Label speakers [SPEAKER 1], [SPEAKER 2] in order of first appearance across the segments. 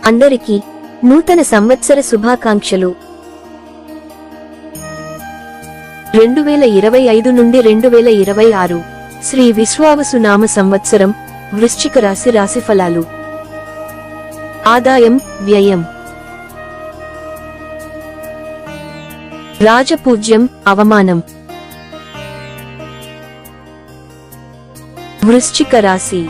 [SPEAKER 1] అందరికీ నూతన సంవత్సర శుభాకాంక్షలు. 2025 నుండి 2026 శ్రీ విశ్వావసు నామ సంవత్సరం వృశ్చిక రాశి రాశిఫలాలు. ఆదాయం, వ్యయం. రాజపూజ్యం, అవమానం. వృశ్చిక రాశి.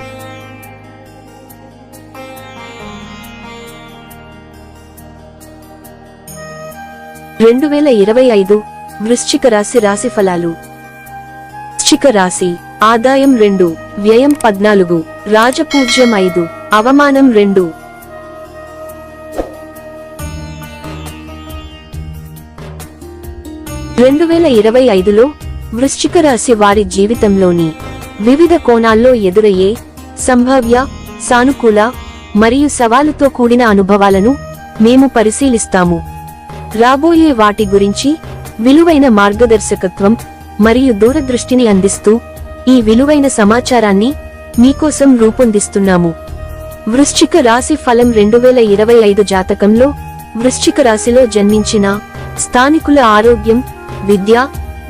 [SPEAKER 1] రెండు 2025 వృశ్చిక రాశి రాశిఫలాలు. వృశ్చిక రాశి. ఆదాయం 2, వ్యయం 14, రాజపూజ్యం 5, అవమానం 2. రెండు 2025లో వృశ్చిక రాశి వారి జీవితంలోని వివిధ కోణాల్లో ఎదురయ్యే సంభావ్య, సానుకూల మరియు సవాలుతో కూడిన అనుభవాలను మేము పరిశీలిస్తాము. రాబోయే వాటి గురించి విలువైన మార్గదర్శకత్వం మరియు దూరదృష్టిని అందిస్తూ ఈ విలువైన సమాచారాన్ని మీకోసం రూపొందిస్తున్నాము. వృశ్చిక రాశి ఫలం. 2025 జాతకంలో వృశ్చిక రాశిలో జన్మించిన స్థానికుల ఆరోగ్యం, విద్య,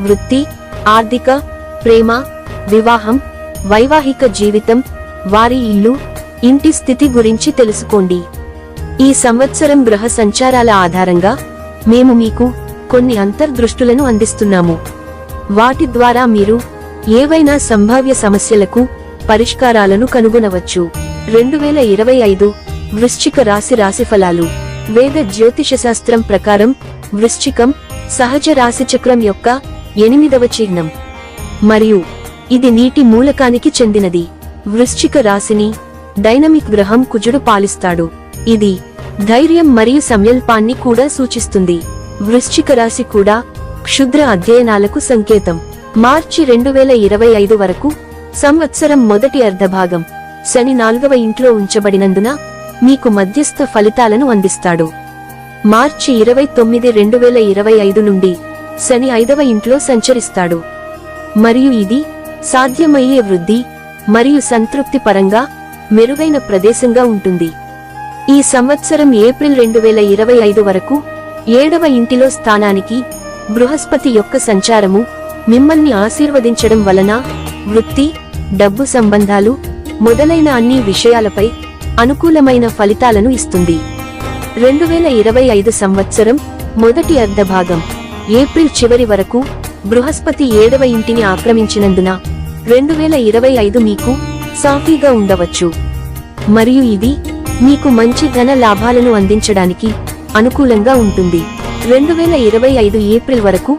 [SPEAKER 1] వృత్తి, ఆర్థిక, ప్రేమ, వివాహం, వైవాహిక జీవితం, వారి ఇల్లు, ఇంటి స్థితి గురించి తెలుసుకోండి. ఈ సంవత్సరం గ్రహ సంచారాల ఆధారంగా మేము మీకు కొన్ని అంతర్దృష్టులను అందిస్తున్నాము. వాటి ద్వారా మీరు ఏవైనా సంభావ్య సమస్యలకు పరిష్కారాలను కనుగొనవచ్చు. 2025 వృశ్చిక రాశి రాశిఫలాలు. వేద జ్యోతిషశాస్త్రం ప్రకారం వృశ్చికం సహజ రాశిచక్రం యొక్క 8వ చిహ్నం మరియు ఇది నీటి మూలకానికి చెందినది. వృశ్చిక రాశిని డైనమిక్ గ్రహం కుజుడు పాలిస్తాడు. ఇది ధైర్యం మరియు సంకల్పాన్ని కూడా సూచిస్తుంది. వృశ్చిక రాశి కూడా క్షుద్ర అధ్యయనాలకు సంకేతం. మార్చి 2025 వరకు సంవత్సరం మొదటి అర్ధభాగం శని 4వ ఇంట్లో ఉంచబడినందున మీకు మధ్యస్థ ఫలితాలను అందిస్తాడు. మార్చి 29, 2025 నుండి శని 5వ ఇంట్లో సంచరిస్తాడు మరియు ఇది సాధ్యమయ్యే వృద్ధి మరియు సంతృప్తి పరంగా మెరుగైన ప్రదేశంగా ఉంటుంది. ఈ సంవత్సరం ఏప్రిల్ 2025 వరకు 7వ ఇంటిలో స్థానానికి బృహస్పతి యొక్క సంచారము మిమ్మల్ని ఆశీర్వదించడం వలన వృత్తి, డబ్బు సంబంధాలు మొదలైన అన్ని విషయాలపై అనుకూలమైన ఫలితాలను ఇస్తుంది. 2025 సంవత్సరం మొదటి అర్ధభాగం ఏప్రిల్ చివరి వరకు బృహస్పతి 7వ ఇంటిని ఆక్రమించినందున 2025 మీకు సాఫీగా ఉండవచ్చు మరియు ఇది మీకు మంచి ధన లాభాలను అందించడానికి అనుకూలంగా ఉంటుంది. 2025 ఏప్రిల్ వరకు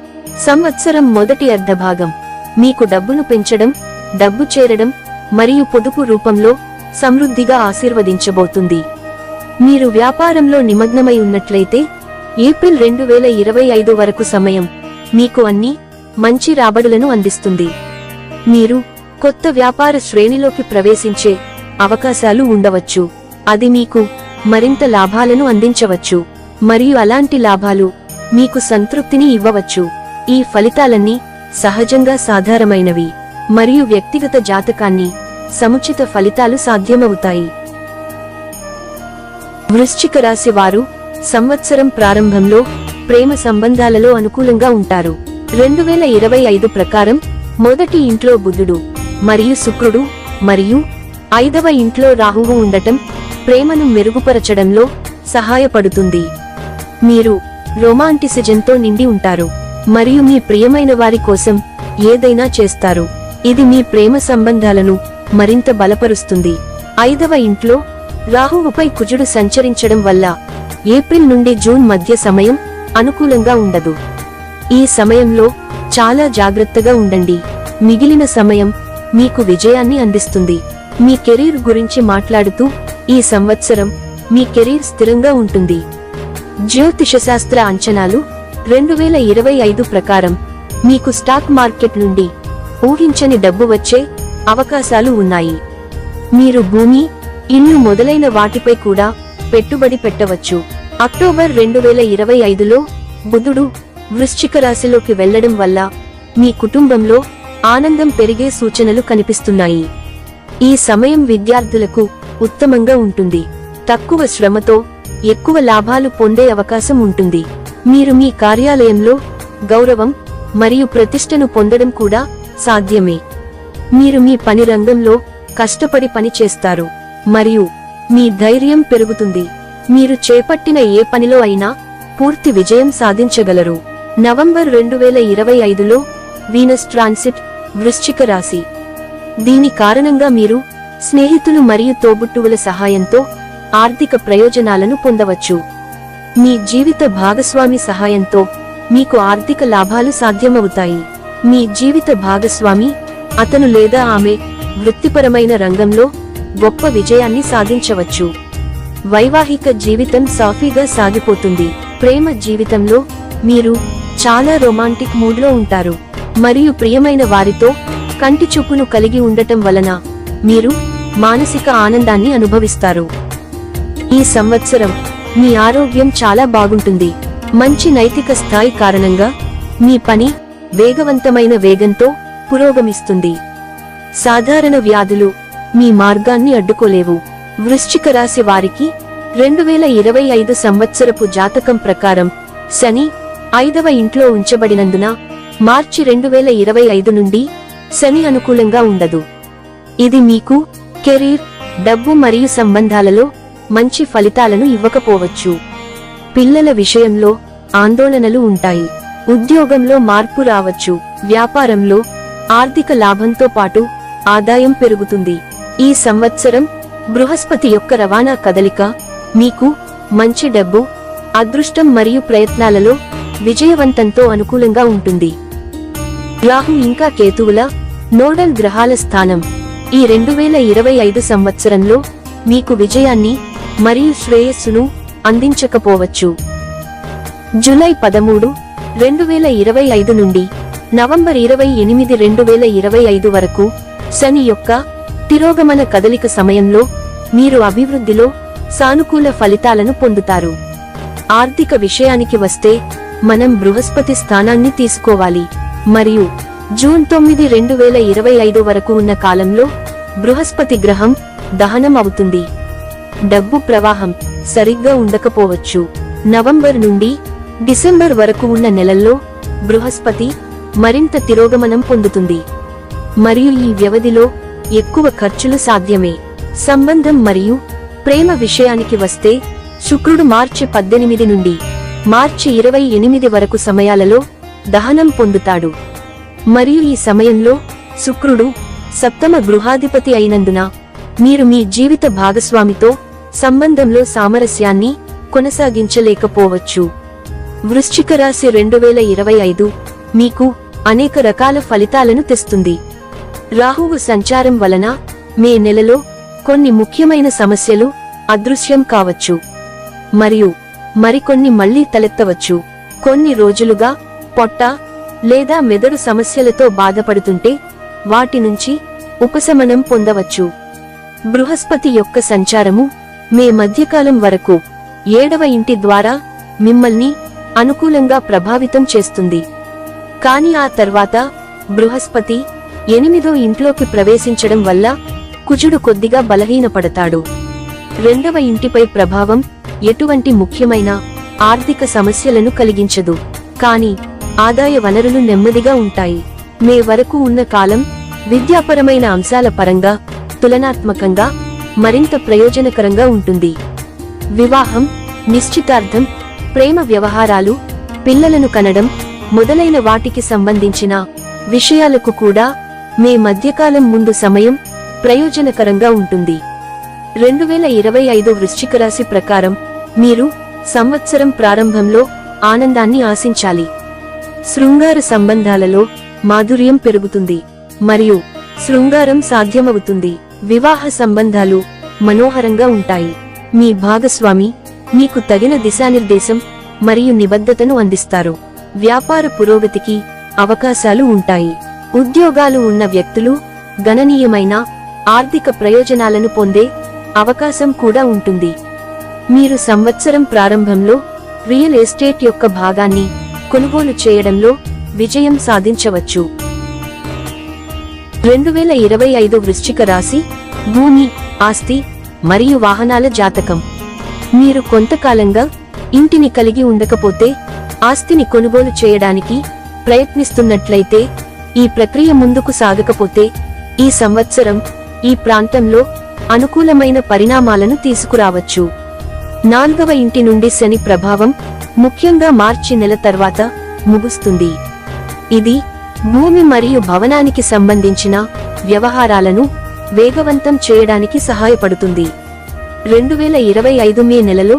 [SPEAKER 1] సంవత్సరం మొదటి అర్ధభాగం మీకు డబ్బును పెంచడం, డబ్బు చేరడం మరియు పొదుపు రూపంలో సమృద్ధిగా ఆశీర్వదించబోతుంది. మీరు వ్యాపారంలో నిమగ్నమై ఉన్నట్లయితే ఏప్రిల్ 2025 వరకు సమయం మీకు అన్ని మంచి రాబడులను అందిస్తుంది. మీరు కొత్త వ్యాపార శ్రేణిలోకి ప్రవేశించే అవకాశాలు ఉండవచ్చు. అది మీకు మరింత లాభాలను అందించవచ్చు మరియు అలాంటి లాభాలు మీకు సంతృప్తిని ఇవ్వవచ్చు. ఈ ఫలితాలన్నీ సహజంగా సాధారణమైనవి మరియు వ్యక్తిగత జాతకాన్ని సముచిత ఫలితాలు సాధ్యమవుతాయి. వృశ్చిక రాశి వారు సంవత్సరం ప్రారంభంలో ప్రేమ సంబంధాలలో అనుకూలంగా ఉంటారు. 2025 ప్రకారం మొదటి ఇంట్లో బుధుడు మరియు శుక్రుడు మరియు 5వ ఇంట్లో రాహువు ఉండటం ప్రేమను మెరుగుపరచడంలో సహాయపడుతుంది. మీరు రొమాంటిసిజంతో నిండి ఉంటారు మరియు మీ ప్రియమైన వారి కోసం ఏదైనా చేస్తారు. ఇది మీ ప్రేమ సంబంధాలను మరింత బలపరుస్తుంది. 5వ ఇంట్లో రాహువుపై కుజుడు సంచరించడం వల్ల ఏప్రిల్ నుండి జూన్ మధ్య సమయం అనుకూలంగా ఉండదు. ఈ సమయంలో చాలా జాగ్రత్తగా ఉండండి. మిగిలిన సమయం మీకు విజయాన్ని అందిస్తుంది. మీ కెరీర్ గురించి మాట్లాడుతూ ఈ సంవత్సరం మీ కెరీర్ స్థిరంగా ఉంటుంది. జ్యోతిషశాస్త్ర అంచనాలు 2025 ప్రకారం మీకు స్టాక్ మార్కెట్ నుండి ఊహించని డబ్బు వచ్చే అవకాశాలు ఉన్నాయి. మీరు భూమి, ఇల్లు మొదలైన వాటిపై కూడా పెట్టుబడి పెట్టవచ్చు. అక్టోబర్ 2025లో బుధుడు వృశ్చిక రాశిలోకి వెళ్లడం వల్ల మీ కుటుంబంలో ఆనందం పెరిగే సూచనలు కనిపిస్తున్నాయి. ఈ సమయం విద్యార్థులకు ఉత్తమంగా ఉంటుంది. తక్కువ శ్రమతో ఎక్కువ లాభాలు పొందే అవకాశం ఉంటుంది. మీరు మీ కార్యాలయంలో గౌరవం మరియు ప్రతిష్టను పొందడం కూడా సాధ్యమే. మీరు మీ పని రంగంలో కష్టపడి పని చేస్తారు మరియు మీ ధైర్యం పెరుగుతుంది. మీరు చేపట్టిన ఏ పనిలో అయినా పూర్తి విజయం సాధించగలరు. నవంబర్ 2025లో వీనస్ ట్రాన్సిట్ వృశ్చిక రాశి. దీని కారణంగా మీరు స్నేహితులు మరియు తోబుట్టువుల సహాయంతో ఆర్థిక ప్రయోజనాలను పొందవచ్చు. మీ జీవిత భాగస్వామి సహాయంతో మీకు ఆర్థిక లాభాలు సాధ్యమవుతాయి. మీ జీవిత భాగస్వామి అతను లేదా ఆమె వృత్తిపరమైన రంగంలో గొప్ప విజయాన్ని సాధించవచ్చు. వైవాహిక జీవితం సాఫీగా సాగిపోతుంది. ప్రేమ జీవితంలో మీరు చాలా రొమాంటిక్ మూడ్లో ఉంటారు మరియు ప్రియమైన వారితో కంటి చూపును కలిగి ఉండటం వలన మీరు మానసిక ఆనందాన్ని అనుభవిస్తారు. ఈ సంవత్సరం మీ ఆరోగ్యం చాలా బాగుంటుంది. మంచి నైతిక స్థాయి కారణంగా మీ పని వేగవంతమైన వేగంతో పురోగమిస్తుంది. సాధారణ వ్యాధులు మీ మార్గాన్ని అడ్డుకోలేవు. వృశ్చిక రాశి వారికి 2025 సంవత్సరపు జాతకం ప్రకారం శని 5వ ఇంట్లో ఉంచబడినందున మార్చి 2025 నుండి శని అనుకూలంగా ఉండదు. ఇది మీకు కెరీర్, డబ్బు మరియు సంబంధాలలో మంచి ఫలితాలను ఇవ్వకపోవచ్చు. పిల్లల విషయంలో ఆందోళనలు ఉంటాయి. ఉద్యోగంలో మార్పు రావచ్చు. వ్యాపారంలో ఆర్థిక లాభంతో పాటు ఆదాయం పెరుగుతుంది. ఈ సంవత్సరం బృహస్పతి యొక్క రవాణా కదలిక మీకు మంచి డబ్బు, అదృష్టం మరియు ప్రయత్నాలలో విజయవంతంతో అనుకూలంగా ఉంటుంది. రాహు ఇంకా కేతువుల నోడల్ గ్రహాల స్థానం ఈ 2025 సంవత్సరంలో మీకు విజయాన్ని మరియు శ్రేయస్సును అందించకపోవచ్చు. జూలై 13, 2025 నుండి నవంబర్ 28, 2025 వరకు శని యొక్క తిరోగమన కదలిక సమయంలో మీరు అభివృద్ధిలో సానుకూల ఫలితాలను పొందుతారు. ఆర్థిక విషయానికి వస్తే మనం బృహస్పతి స్థానాన్ని తీసుకోవాలి మరియు జూన్ 9, 2025 వరకు ఉన్న కాలంలో బృహస్పతి గ్రహం దహనం అవుతుంది. డబ్బు ప్రవాహం సరిగ్గా ఉండకపోవచ్చు. నవంబర్ నుండి డిసెంబర్ వరకు ఉన్న నెలల్లో బృహస్పతి మరింత తిరోగమనం పొందుతుంది మరియు ఈ వ్యవధిలో ఎక్కువ ఖర్చులు సాధ్యమే. సంబంధం మరియు ప్రేమ విషయానికి వస్తే శుక్రుడు మార్చి 18 నుండి మార్చి 28 వరకు సమయాలలో దహనం పొందుతాడు మరియు ఈ సమయంలో శుక్రుడు సప్తమ గృహాధిపతి అయినందున మీరు మీ జీవిత భాగస్వామితో సంబంధంలో సామరస్యాన్ని కొనసాగించలేకపోవచ్చు. వృశ్చిక రాశి 2025 మీకు అనేక రకాల ఫలితాలను తెస్తుంది. రాహువు సంచారం వలన మే నెలలో కొన్ని ముఖ్యమైన సమస్యలు అదృశ్యం కావచ్చు మరియు మరికొన్ని మళ్లీ తలెత్తవచ్చు. కొన్ని రోజులుగా పొట్ట లేదా మెదడు సమస్యలతో బాధపడుతుంటే వాటి నుంచి ఉపశమనం పొందవచ్చు. బృహస్పతి యొక్క సంచారము మే మధ్యకాలం వరకు 7వ ఇంటి ద్వారా మిమ్మల్ని అనుకూలంగా ప్రభావితం చేస్తుంది. కానీ ఆ తర్వాత బృహస్పతి 8వ ఇంట్లోకి ప్రవేశించడం వల్ల కుజుడు కొద్దిగా బలహీనపడతాడు. 2వ ఇంటిపై ప్రభావం ఎటువంటి ముఖ్యమైన ఆర్థిక సమస్యలను కలిగించదు, కానీ ఆదాయ వనరులు నెమ్మదిగా ఉంటాయి. మే వరకు ఉన్న కాలం విద్యాపరమైన అంశాల పరంగా తులనాత్మకంగా మరింత ప్రయోజనకరంగా ఉంటుంది. వివాహం, నిశ్చితార్థం, ప్రేమ వ్యవహారాలు, పిల్లలను కనడం మొదలైన వాటికి సంబంధించిన విషయాలకు కూడా మే మధ్యకాలం ముందు సమయం ప్రయోజనకరంగా ఉంటుంది. 2025 వృశ్చిక రాశి ప్రకారం మీరు సంవత్సరం ప్రారంభంలో ఆనందాన్ని ఆశించాలి. శృంగార సంబంధాలలో మాధుర్యం పెరుగుతుంది మరియు శృంగారం సాధ్యమవుతుంది. వివాహ సంబంధాలు మనోహరంగా ఉంటాయి. మీ భాగస్వామి మీకు తగిన దిశానిర్దేశం మరియు నిబద్ధతను అందిస్తారు. వ్యాపార పురోగతికి అవకాశాలు ఉంటాయి. ఉద్యోగాలు ఉన్న వ్యక్తులు గణనీయమైన ఆర్థిక ప్రయోజనాలను పొందే అవకాశం కూడా ఉంటుంది. మీరు సంవత్సరం ప్రారంభంలో రియల్ ఎస్టేట్ యొక్క భాగాన్ని కొనుగోలు చేయడంలో విజయం సాధించవచ్చు. 2025 వృశ్చిక రాశి భూమి, ఆస్తి మరియు వాహనాల జాతకం. మీరు కొంతకాలంగా ఇంటిని కలిగి ఉండకపోతే ఆస్తిని కొనుగోలు చేయడానికి ప్రయత్నిస్తున్నట్లయితే, ఈ ప్రక్రియ ముందుకు సాగకపోతే ఈ సంవత్సరం ఈ ప్రాంతంలో అనుకూలమైన పరిణామాలను తీసుకురావచ్చు. 4వ ఇంటి నుండి శని ప్రభావం ముఖ్యంగా మార్చి నెల తర్వాత ముగుస్తుంది. ఇది భూమి మరియు భవనానికి సంబంధించిన వ్యవహారాలను వేగవంతం చేయడానికి సహాయపడుతుంది. 2025 మే నెలలో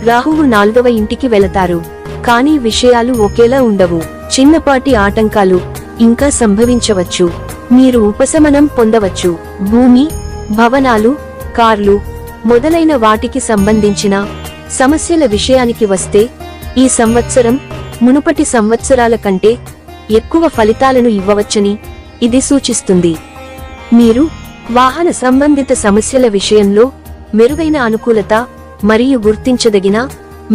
[SPEAKER 1] రాహువు 4వ ఇంటికి వెళతారు. కానీ విషయాలు ఒకేలా ఉండవు. చిన్నపాటి ఆటంకాలు ఇంకా సంభవించవచ్చు. మీరు ఉపశమనం పొందవచ్చు. భూమి, భవనాలు, కార్లు మొదలైన వాటికి సంబంధించిన సమస్యల విషయానికి వస్తే ఈ సంవత్సరం మునుపటి సంవత్సరాల కంటే ఎక్కువ ఫలితాలను ఇవ్వవచ్చని ఇది సూచిస్తుంది. మీరు వాహన సంబంధిత సమస్యల విషయంలో మెరుగైన అనుకూలత మరియు గుర్తించదగిన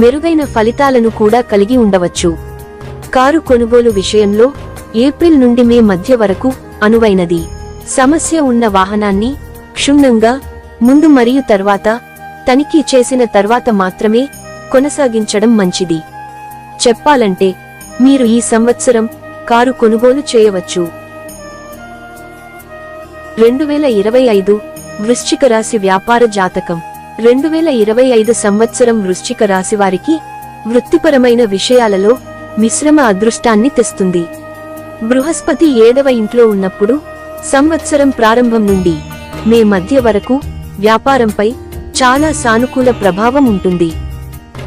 [SPEAKER 1] మెరుగైన ఫలితాలను కూడా కలిగి ఉండవచ్చు. కారు కొనుగోలు విషయంలో ఏప్రిల్ నుండి మే మధ్య వరకు అనువైనది. సమస్య ఉన్న వాహనాన్ని క్షుణ్ణంగా ముందు మరియు తర్వాత తనిఖీ చేసిన తర్వాత మాత్రమే కొనసాగించడం మంచిది. చెప్పాలంటే మీరు ఈ సంవత్సరం కారు కొనుగోలు చేయవచ్చు. 2025 వృశ్చిక రాశి వ్యాపార జాతకం. 2025 సంవత్సరం వృశ్చిక రాశి వారికి వృత్తిపరమైన విషయాలలో మిశ్రమ అదృష్టాన్ని తెస్తుంది. బృహస్పతి 7వ ఇంట్లో ఉన్నప్పుడు సంవత్సరం ప్రారంభం నుండి మే మధ్య వరకు వ్యాపారంపై చాలా సానుకూల ప్రభావం ఉంటుంది.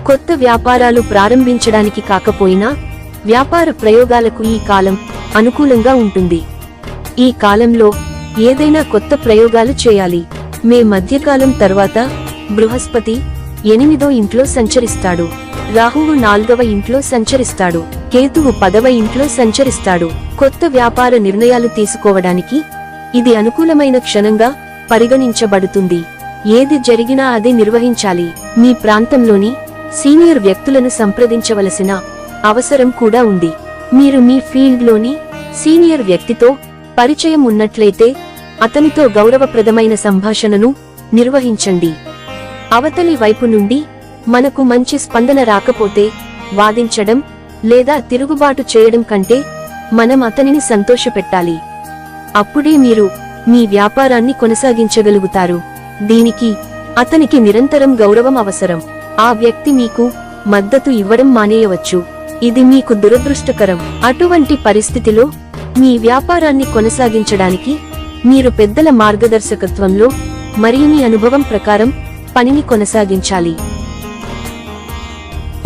[SPEAKER 1] కొత్త వ్యాపారాలు ప్రారంభించడానికి కాకపోయినా వ్యాపార ప్రయోగాలకు ఈ కాలం అనుకూలంగా ఉంటుంది. ఈ కాలంలో ఏదైనా కొత్త ప్రయోగాలు చేయాలి. మే మధ్యకాలం తర్వాత బృహస్పతి 8వ ఇంట్లో సంచరిస్తాడు. రాహువు 4వ ఇంట్లో సంచరిస్తాడు. కేతువు 10వ ఇంట్లో సంచరిస్తాడు. కొత్త వ్యాపార నిర్ణయాలు తీసుకోవడానికి ఇది అనుకూలమైన క్షణంగా పరిగణించబడుతుంది. ఏది జరిగినా అది నిర్వహించాలి. మీ ప్రాంతంలోని సీనియర్ వ్యక్తులను సంప్రదించవలసిన అవసరం కూడా ఉంది. మీరు మీ ఫీల్డ్లోని సీనియర్ వ్యక్తితో పరిచయం ఉన్నట్లయితే అతనితో గౌరవప్రదమైన సంభాషణను నిర్వహించండి. అవతలి వైపు నుండి మనకు మంచి స్పందన రాకపోతే వాదించడం లేదా తిరుగుబాటు చేయడం కంటే మనం అతనిని సంతోషపెట్టాలి. అప్పుడే మీరు మీ వ్యాపారాన్ని కొనసాగించగలుగుతారు. దీనికి అతనికి నిరంతరం గౌరవం అవసరం. ఆ వ్యక్తి మీకు మద్దతు ఇవ్వడం మానేయవచ్చు. ఇది మీకు దురదృష్టకరం. అటువంటి పరిస్థితిలో మీ వ్యాపారాన్ని కొనసాగించడానికి మీరు పెద్దల మార్గదర్శకత్వంలో మరియు మీ అనుభవం ప్రకారం పనిని కొనసాగించాలి.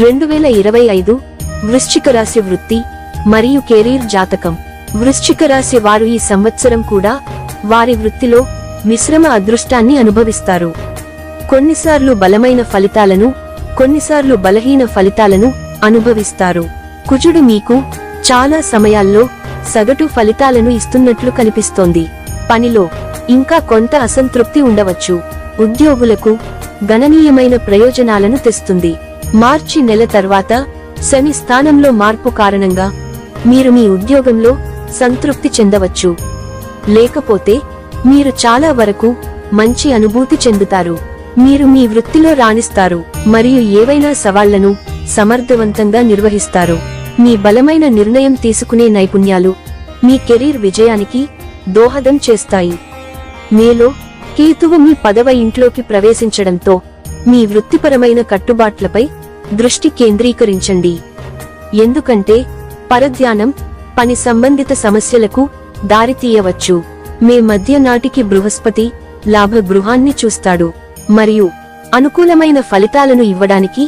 [SPEAKER 1] 2025 వృశ్చిక రాశి వృత్తి మరియు కెరీర్ జాతకం. వృశ్చిక రాశి వారు ఈ సంవత్సరం కూడా వారి వృత్తిలో మిశ్రమ అదృష్టాన్ని అనుభవిస్తారు. కొన్నిసార్లు బలమైన ఫలితాలను, కొన్నిసార్లు బలహీన ఫలితాలను అనుభవిస్తారు. కుజుడు మీకు చాలా సమయాల్లో సగటు ఫలితాలను ఇస్తున్నట్లు కనిపిస్తోంది. పనిలో ఇంకా కొంత అసంతృప్తి ఉండవచ్చు. ఉద్యోగులకు గణనీయమైన ప్రయోజనాలను తెస్తుంది. మార్చి నెల తర్వాత శని స్థానంలో మార్పు కారణంగా మీరు మీ ఉద్యోగంలో సంతృప్తి చెందవచ్చు. లేకపోతే మీరు చాలా వరకు మంచి అనుభూతి చెందుతారు. మీరు మీ వృత్తిలో రాణిస్తారు మరియు ఏవైనా సవాళ్లను సమర్థవంతంగా నిర్వహిస్తారు. మీ బలమైన నిర్ణయం తీసుకునే నైపుణ్యాలు మీ కెరీర్ విజయానికి దోహదం చేస్తాయి. మేలో కేతువు మీ 10వ ఇంట్లోకి ప్రవేశించడంతో మీ వృత్తిపరమైన కట్టుబాట్లపై దృష్టి కేంద్రీకరించండి. ఎందుకంటే పరధ్యానం పని సంబంధిత సమస్యలకు దారితీయవచ్చు. మే మధ్య నాటికి బృహస్పతి లాభ గృహాన్ని చూస్తాడు మరియు అనుకూలమైన ఫలితాలను ఇవ్వడానికి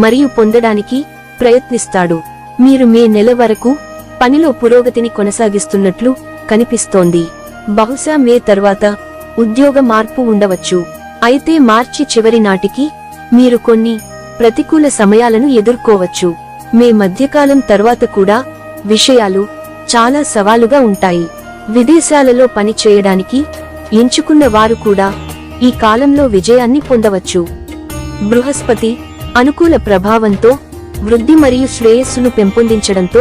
[SPEAKER 1] మరియు పొందడానికి ప్రయత్నిస్తాడు. మీరు మే నెల వరకు పనిలో పురోగతిని కొనసాగిస్తున్నట్లు కనిపిస్తోంది. బహుశా మే తర్వాత ఉద్యోగ మార్పు ఉండవచ్చు. అయితే మార్చి చివరి నాటికి మీరు కొన్ని ప్రతికూల సమయాలను ఎదుర్కోవచ్చు. మే మధ్యకాలం తర్వాత కూడా విషయాలు చాలా సవాలుగా ఉంటాయి. విదేశాలలో పని చేయడానికి ఎంచుకున్న వారు కూడా ఈ కాలంలో విజయాన్ని పొందవచ్చు. బృహస్పతి అనుకూల ప్రభావంతో వృద్ధి మరియు శ్రేయస్సును పెంపొందించడంతో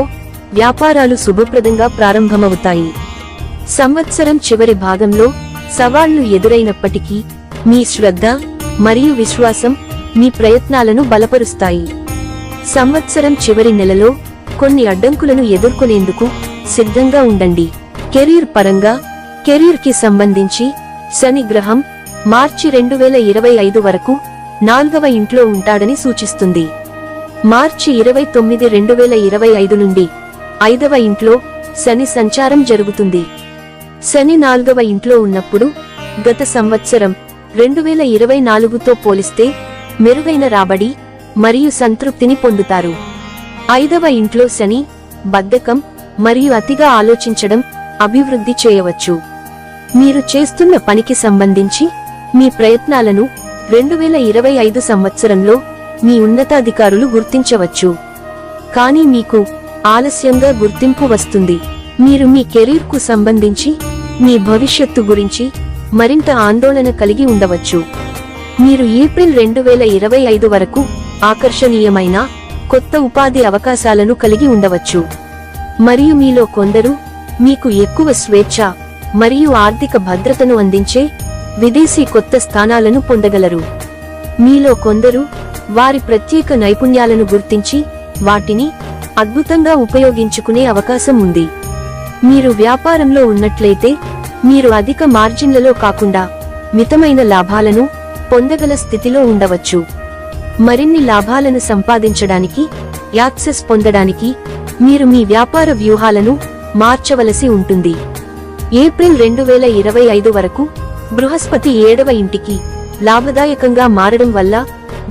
[SPEAKER 1] వ్యాపారాలు శుభప్రదంగా ప్రారంభమవుతాయి. సంవత్సరం చివరి భాగంలో సవాళ్లు ఎదురైనప్పటికీ మీ శ్రద్ధ మరియు విశ్వాసం మీ ప్రయత్నాలను బలపరుస్తాయి. సంవత్సరం చివరి నెలలో కొన్ని అడ్డంకులను ఎదుర్కొనేందుకు సిద్ధంగా ఉండండి. కెరీర్ పరంగా కెరీర్ కి సంబంధించి శని గ్రహం మార్చి 2025 వరకు 4వ ఇంట్లో ఉంటాడని సూచిస్తుంది. మార్చి 29, 2025 నుండి 5వ ఇంట్లో శని సంచారం జరుగుతుంది. శని 4వ ఇంట్లో ఉన్నప్పుడు గత సంవత్సరం 2024తో పోలిస్తే మెరుగైన రాబడి మరియు సంతృప్తిని పొందుతారు. 5వ ఇంట్లో శని బద్ధకం మరియు అతిగా ఆలోచించడం అభివృద్ధి చేయవచ్చు. మీరు చేస్తున్న పనికి సంబంధించి మీ ప్రయత్నాలను 2025 సంవత్సరంలో మీ ఉన్నతాధికారులు గుర్తించవచ్చు. కానీ మీకు ఆలస్యంగా గుర్తింపు వస్తుంది. మీరు మీ కెరీర్ కు సంబంధించి మీ భవిష్యత్తు గురించి మరింత ఆందోళన కలిగి ఉండవచ్చు. మీరు ఏప్రిల్ 2025 వరకు ఆకర్షణీయమైన కొత్త ఉపాధి అవకాశాలను కలిగి ఉండవచ్చు. మరియు మీలో కొందరు మీకు ఎక్కువ స్వేచ్ఛ మరియు ఆర్థిక భద్రతను అందించే విదేశీ కొత్త స్థానాలను పొందగలరు. మీలో కొందరు వారి ప్రత్యేక నైపుణ్యాలను గుర్తించి వాటిని అద్భుతంగా ఉపయోగించుకునే అవకాశం ఉంది. మీరు వ్యాపారంలో ఉన్నట్లయితే మీరు అధిక మార్జిన్లలో కాకుండా మితమైన లాభాలను పొందగల స్థితిలో ఉండవచ్చు. మరిన్ని లాభాలను సంపాదించడానికి యాక్సెస్ పొందడానికి మీరు మీ వ్యాపార వ్యూహాలను మార్చవలసి ఉంటుంది. ఏప్రిల్ 2025 వరకు బృహస్పతి 7వ ఇంటికి లాభదాయకంగా మారడం వల్ల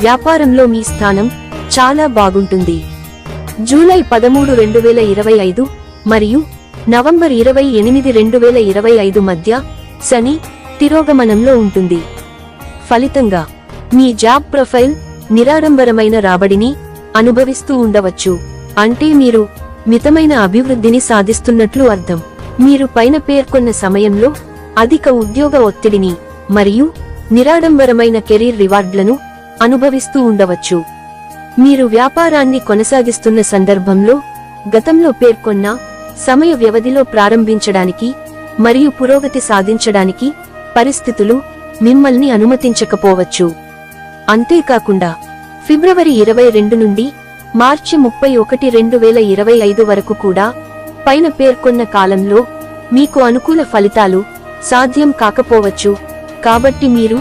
[SPEAKER 1] వ్యాపారంలో మీ స్థానం చాలా బాగుంటుంది. జూలై 13, 2025 మరియు నవంబర్ 28, 2025 మధ్య శని తిరోగమనంలో ఉంటుంది. ఫలితంగా మీ జాబ్ ప్రొఫైల్ నిరాడంబరమైన రాబడిని అనుభవిస్తూ ఉండవచ్చు. అంటే మీరు మితమైన అభివృద్ధిని సాధిస్తున్నట్లు అర్థం. మీరు పైన పేర్కొన్న సమయంలో అధిక ఉద్యోగ ఒత్తిడిని మరియు నిరాడంబరమైన కెరీర్ రివార్డ్లను అనుభవిస్తూ ఉండవచ్చు. మీరు వ్యాపారాన్ని కొనసాగిస్తున్న సందర్భంలో గతంలో పేర్కొన్న సమయ వ్యవధిలో ప్రారంభించడానికి మరియు పురోగతి సాధించడానికి పరిస్థితులు మిమ్మల్ని అనుమతించకపోవచ్చు. అంతేకాకుండా ఫిబ్రవరి 22 నుండి మార్చి 31, 2025 వరకు కూడా పైన పేర్కొన్న కాలంలో మీకు అనుకూల ఫలితాలు సాధ్యం కాకపోవచ్చు. కాబట్టి మీరు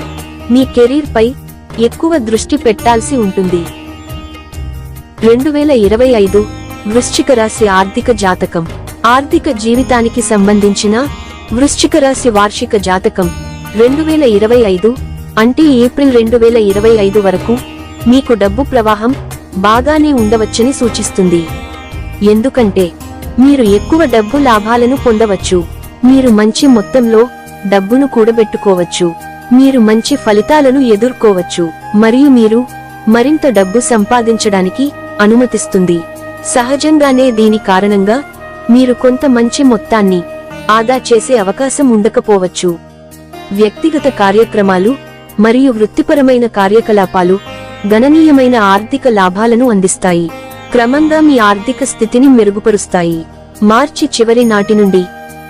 [SPEAKER 1] మీ కెరీర్ పై ఎక్కువ దృష్టి పెట్టాల్సి ఉంటుంది. 2025 వృశ్చిక రాశి ఆర్థిక జాతకం. ఆర్థిక జీవితానికి సంబంధించిన వృశ్చిక రాశి వార్షిక జాతకం 2025 అంటే ఏప్రిల్ 2025 వరకు మీకు డబ్బు ప్రవాహం బాగానే ఉండవచ్చని సూచిస్తుంది. ఎందుకంటే మీరు ఎక్కువ డబ్బు లాభాలను పొందవచ్చు. మీరు మంచి మొత్తంలో డబ్బును కూడబెట్టుకోవచ్చు. మీరు మంచి ఫలితాలను ఎదుర్కోవచ్చు మరియు మీరు మరింత డబ్బు సంపాదించడానికి అనుమతిస్తుంది. సహజంగానే దీని కారణంగా మీరు కొంత మంచి మొత్తాన్ని ఆదా చేసే అవకాశం ఉండకపోవచ్చు. వ్యక్తిగత కార్యక్రమాలు మరియు వృత్తిపరమైన కార్యకలాపాలు గణనీయమైన ఆర్థిక లాభాలను అందిస్తాయి. క్రమంగా మీ ఆర్థిక స్థితిని మెరుగుపరుస్తాయి. మార్చి చివరి నాటి నుండి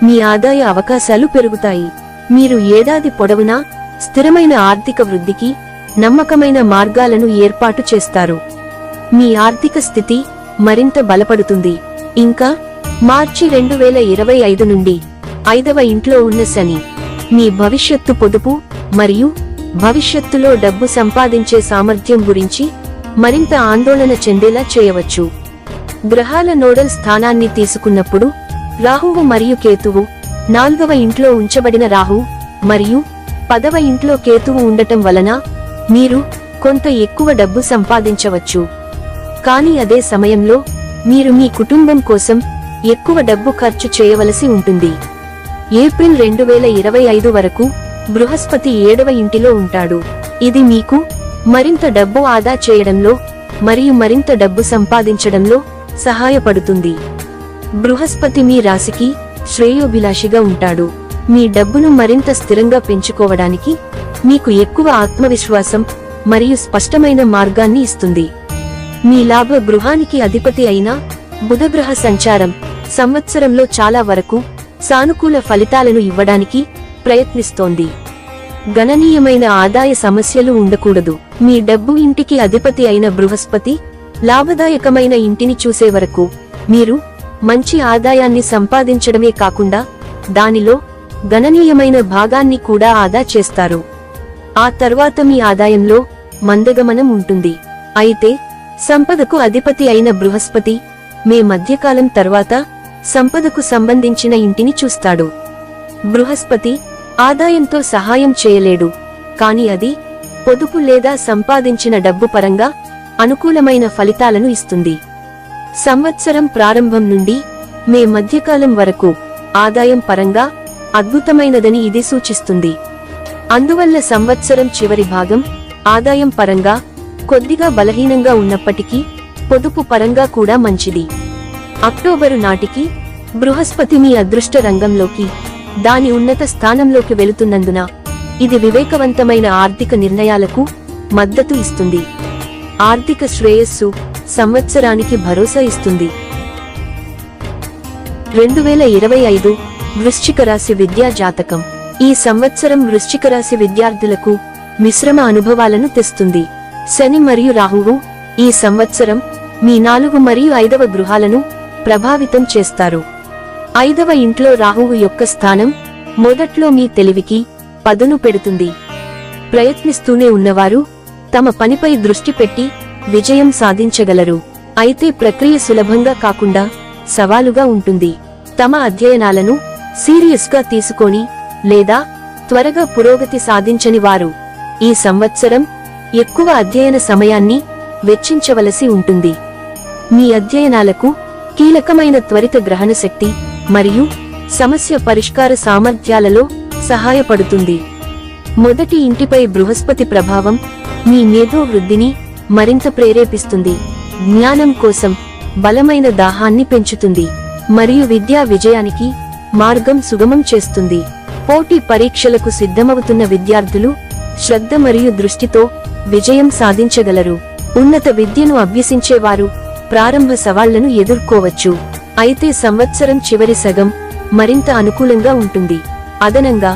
[SPEAKER 1] మీ ఆదాయ అవకాశాలు పెరుగుతాయి. మీరు ఏడాది పొడవునా స్థిరమైన ఆర్థిక వృద్ధికి నమ్మకమైన మార్గాలను ఏర్పాటు చేస్తారు. మీ ఆర్థిక స్థితి మరింత బలపడుతుంది. ఇంకా మార్చి 2025 నుండి 5వ ఇంట్లో ఉన్న శని మీ భవిష్యత్తు పొదుపు మరియు భవిష్యత్తులో డబ్బు సంపాదించే సామర్థ్యం గురించి మరింత ఆందోళన చెందేలా చేయవచ్చు. గ్రహాల నోడల్ స్థానాన్ని తీసుకున్నప్పుడు రాహువు మరియు కేతువు 4వ ఇంట్లో ఉంచబడిన రాహు మరియు 10వ ఇంట్లో కేతువు ఉండటం వలన మీరు కొంత ఎక్కువ డబ్బు సంపాదించవచ్చు. కానీ అదే సమయంలో మీరు మీ కుటుంబం కోసం ఎక్కువ డబ్బు ఖర్చు చేయవలసి ఉంటుంది. ఏప్రిల్ 2025 వరకు బృహస్పతి 7వ ఇంటిలో ఉంటాడు. ఇది మీకు మరింత డబ్బు ఆదా చేయడంలో మరియు మరింత డబ్బు సంపాదించడంలో సహాయపడుతుంది. బృహస్పతి మీ రాశికి శ్రేయోభిలాషిగా ఉంటాడు. మీ డబ్బును మరింత స్థిరంగా పెంచుకోవడానికి మీకు ఎక్కువ ఆత్మవిశ్వాసం మరియు స్పష్టమైన మార్గాన్ని ఇస్తుంది. మీ లాభ గృహానికి అధిపతి అయిన బుధగ్రహ సంచారం సంవత్సరంలో చాలా వరకు సానుకూల ఫలితాలను ఇవ్వడానికి ప్రయత్నిస్తోంది. గణనీయమైన ఆదాయ సమస్యలు ఉండకూడదు. మీ డబ్బు ఇంటికి అధిపతి అయిన బృహస్పతి లాభదాయకమైన ఇంటిని చూసే వరకు మీరు మంచి ఆదాయాన్ని సంపాదించడమే కాకుండా దానిలో గణనీయమైన భాగాన్ని కూడా ఆదా చేస్తారు. ఆ తర్వాత మీ ఆదాయంలో మందగమనం ఉంటుంది. అయితే సంపదకు అధిపతి అయిన బృహస్పతి మే మధ్యకాలం తర్వాత సంపదకు సంబంధించిన ఇంటిని చూస్తాడు. బృహస్పతి ఆదాయంతో సహాయం చేయలేడు, కాని అది పొదుపు లేదా సంపాదించిన డబ్బు పరంగా అనుకూలమైన ఫలితాలను ఇస్తుంది. సంవత్సరం ప్రారంభం నుండి మే మధ్యకాలం వరకు ఆదాయం పరంగా అద్భుతమైనదని ఇది సూచిస్తుంది. అందువల్ల సంవత్సరం చివరి భాగం ఆదాయం పరంగా కొద్దిగా బలహీనంగా ఉన్నప్పటికీ పొదుపు పరంగా కూడా మంచిది. అక్టోబరు నాటికి బృహస్పతి మీ అదృష్ట రంగంలోకి, దాని ఉన్నత స్థానంలోకి వెళుతున్నందున ఇది వివేకవంతమైన ఆర్థిక నిర్ణయాలకు మద్దతు ఇస్తుంది. ఆర్థిక శ్రేయస్సు సంవత్సరానికి భరోసా ఇస్తుంది. 2025 వృశ్చిక రాశి విద్యా జాతకం. ఈ సంవత్సరం వృశ్చిక రాశి విద్యార్థులకు మిశ్రమ అనుభవాలను తెస్తుంది. శని మరియు రాహువు ఈ సంవత్సరం మీ 4 మరియు 5వ గృహాలను ప్రభావితం చేస్తారు. 5వ ఇంట్లో రాహువు యొక్క స్థానం మొదట్లో మీ తెలివికి పదును పెడుతుంది. ప్రయత్నిస్తూనే ఉన్నవారు తమ పనిపై దృష్టి పెట్టి విజయం సాధించగలరు. అయితే ప్రక్రియ సులభంగా కాకుండా సవాలుగా ఉంటుంది. తమ అధ్యయనాలను సీరియస్గా తీసుకొని లేదా త్వరగా పురోగతి సాధించని వారు ఈ సంవత్సరం ఎక్కువ అధ్యయన సమయాన్ని వెచ్చించవలసి ఉంటుంది. మీ అధ్యయనాలకు కీలకమైన త్వరిత గ్రహణ శక్తి మరియు సమస్య పరిష్కార సామర్థ్యాలలో సహాయపడుతుంది. మొదటి ఇంటిపై బృహస్పతి ప్రభావం మీ మేధో వృద్ధిని మరింత ప్రేరేపిస్తుంది. జ్ఞానం కోసం బలమైన దాహాన్ని పెంచుతుంది మరియు విద్యా విజయానికి మార్గం సుగమం చేస్తుంది. పోటీ పరీక్షలకు సిద్ధమవుతున్న విద్యార్థులు శ్రద్ధ మరియు దృష్టితో విజయం సాధించగలరు. ఉన్నత విద్యను అభ్యసించేవారు ప్రారంభ సవాళ్లను ఎదుర్కోవచ్చు. అయితే సంవత్సరం చివరి సగం మరింత అనుకూలంగా ఉంటుంది. అదనంగా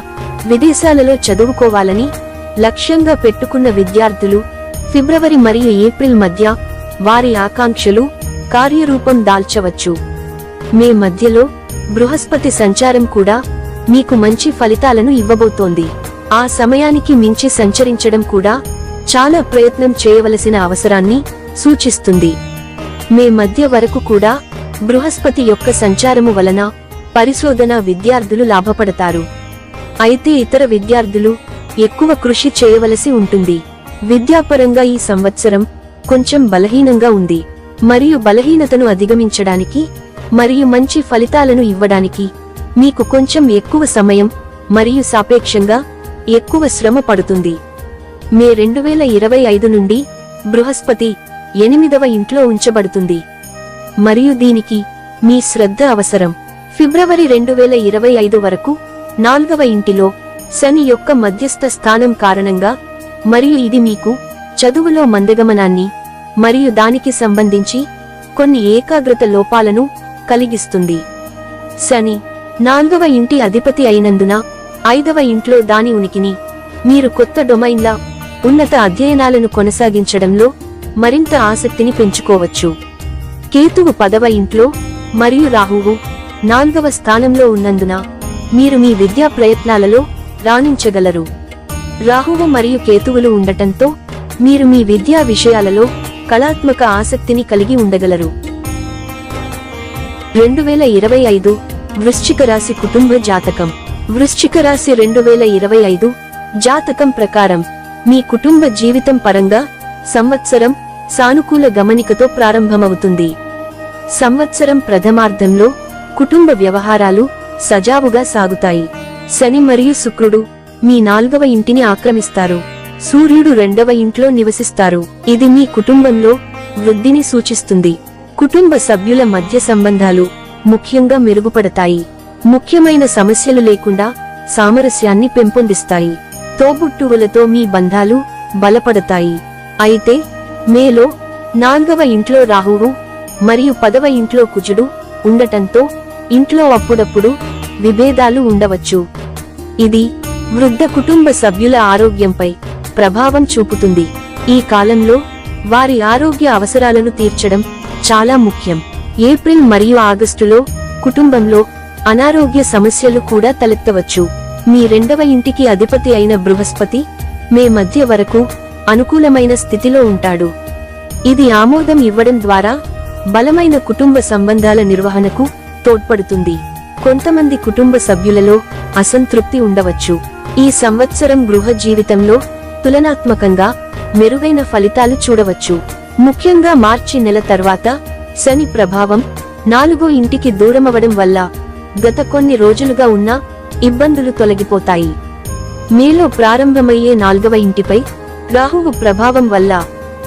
[SPEAKER 1] విదేశాలలో చదువుకోవాలని లక్ష్యంగా పెట్టుకున్న విద్యార్థులు ఫిబ్రవరి మరియు ఏప్రిల్ మధ్య వారి ఆకాంక్షలు కార్యరూపం దాల్చవచ్చు. మే మధ్యలో బృహస్పతి సంచారం కూడా మీకు మంచి ఫలితాలను ఇవ్వబోతోంది. ఆ సమయానికి మించి సంచరించడం కూడా చాలా ప్రయత్నం చేయవలసిన అవసరాన్ని సూచిస్తుంది. మే మధ్య వరకు కూడా బృహస్పతి యొక్క సంచారము వలన పరిశోధన విద్యార్థులు లాభపడతారు. అయితే ఇతర విద్యార్థులు ఎక్కువ కృషి చేయవలసి ఉంటుంది. విద్యాపరంగా ఈ సంవత్సరం కొంచెం బలహీనంగా ఉంది మరియు బలహీనతను అధిగమించడానికి మరియు మంచి ఫలితాలను ఇవ్వడానికి మీకు కొంచెం ఎక్కువ సమయం మరియు సాపేక్షంగా ఎక్కువ శ్రమ పడుతుంది. మే 2025 నుండి బృహస్పతి 8వ ఇంట్లో ఉంచబడుతుంది మరియు దీనికి మీ శ్రద్ధ అవసరం. ఫిబ్రవరి 2025 వరకు 4వ ఇంటిలో శని యొక్క మధ్యస్థ స్థానం కారణంగా మరియు ఇది మీకు చదువులో మందగమనాన్ని మరియు దానికి సంబంధించి కొన్ని ఏకాగ్రత లోపాలను కలిగిస్తుంది. శని 4వ ఇంటి అధిపతి అయినందున 5వ ఇంట్లో దాని ఉనికిని మీరు కొత్త డొమైన్ల ఉన్నత అధ్యయనాలను కొనసాగించడంలో మరింత ఆసక్తిని పెంచుకోవచ్చు. కేతువు 10వ ఇంట్లో మరియు రాహువు 4వ స్థానంలో ఉన్నందున మీరు మీ విద్యా ప్రయత్నాలలో రాణించగలరు. రాహువు మరియు కేతువులు ఉండటంతో మీరు మీ విద్యా విషయాలలో కళాత్మక ఆసక్తిని కలిగి ఉండగలరు. 2025 వృశ్చిక రాశి కుటుంబ జాతకం. వృశ్చిక రాశి 2025 జాతకం ప్రకారం మీ కుటుంబ జీవితం పరంగా సంవత్సరం సానుకూల గమనికతో ప్రారంభమవుతుంది. సంవత్సరం ప్రథమార్ధంలో కుటుంబ వ్యవహారాలు సజావుగా సాగుతాయి. శని మరియు శుక్రుడు మీ 4వ ఇంటిని ఆక్రమిస్తారు. సూర్యుడు 2వ ఇంట్లో నివసిస్తారు. ఇది మీ కుటుంబంలో వృద్ధిని సూచిస్తుంది. కుటుంబ సభ్యుల మధ్య సంబంధాలు ముఖ్యంగా మెరుగుపడతాయి. ముఖ్యమైన సమస్యలు లేకుండా సామరస్యాన్ని పెంపొందిస్తాయి. తోబుట్టువులతో మీ బంధాలు బలపడతాయి. అయితే మేలో 4వ ఇంట్లో రాహువు మరియు 10వ ఇంట్లో కుజుడు ఉండటంతో ఇంట్లో అప్పుడప్పుడు విభేదాలు ఉండవచ్చు. ఇది వృద్ధ కుటుంబ సభ్యుల ఆరోగ్యంపై ప్రభావం చూపుతుంది. ఈ కాలంలో వారి ఆరోగ్య అవసరాలను తీర్చడం చాలా ముఖ్యం. ఏప్రిల్ మరియు ఆగస్టులో కుటుంబంలో అనారోగ్య సమస్యలు కూడా తలెత్తవచ్చు. మీ రెండవ ఇంటికి అధిపతి అయిన బృహస్పతి మే మధ్య వరకు అనుకూలమైన స్థితిలో ఉంటాడు. ఇది ఆమోదం ఇవ్వడం ద్వారా బలమైన కుటుంబ సంబంధాల నిర్వహణకు తోడ్పడుతుంది. కొంతమంది కుటుంబ సభ్యులలో అసంతృప్తి ఉండవచ్చు. ఈ సంవత్సరం గృహ జీవితంలో తులనాత్మకంగా మెరుగైన ఫలితాలు చూడవచ్చు. ముఖ్యంగా మార్చి నెల తర్వాత శని ప్రభావం 4వ ఇంటికి దూరమవడం వల్ల గత కొన్ని రోజులుగా ఉన్న ఇబ్బందులు తొలగిపోతాయి. మేలో ప్రారంభమయ్యే 4వ ఇంటిపై రాహువు ప్రభావం వల్ల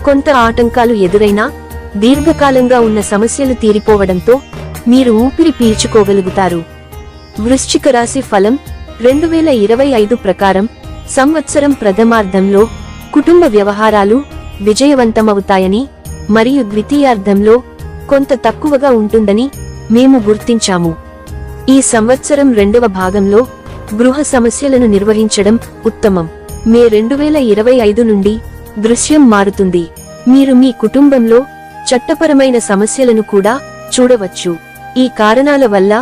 [SPEAKER 1] కొంత ఆటంకాలు ఎదురైనా దీర్ఘకాలంగా ఉన్న సమస్యలు తీరిపోవడంతో మీరు ఊపిరి పీల్చుకోగలుగుతారు. వృశ్చిక రాశి ఫలం 2025 ప్రకారం సంవత్సరం ప్రథమార్ధంలో కుటుంబ వ్యవహారాలు విజయవంతమవుతాయని మరియు ద్వితీయార్ధంలో కొంత తక్కువగా ఉంటుందని మేము గుర్తించాము. ఈ సంవత్సరం రెండవ భాగంలో గృహ సమస్యలను నిర్వహించడం ఉత్తమం. మే 2025 నుండి దృశ్యం మారుతుంది. మీరు మీ కుటుంబంలో చట్టపరమైన సమస్యలను కూడా చూడవచ్చు. ఈ కారణాల వల్ల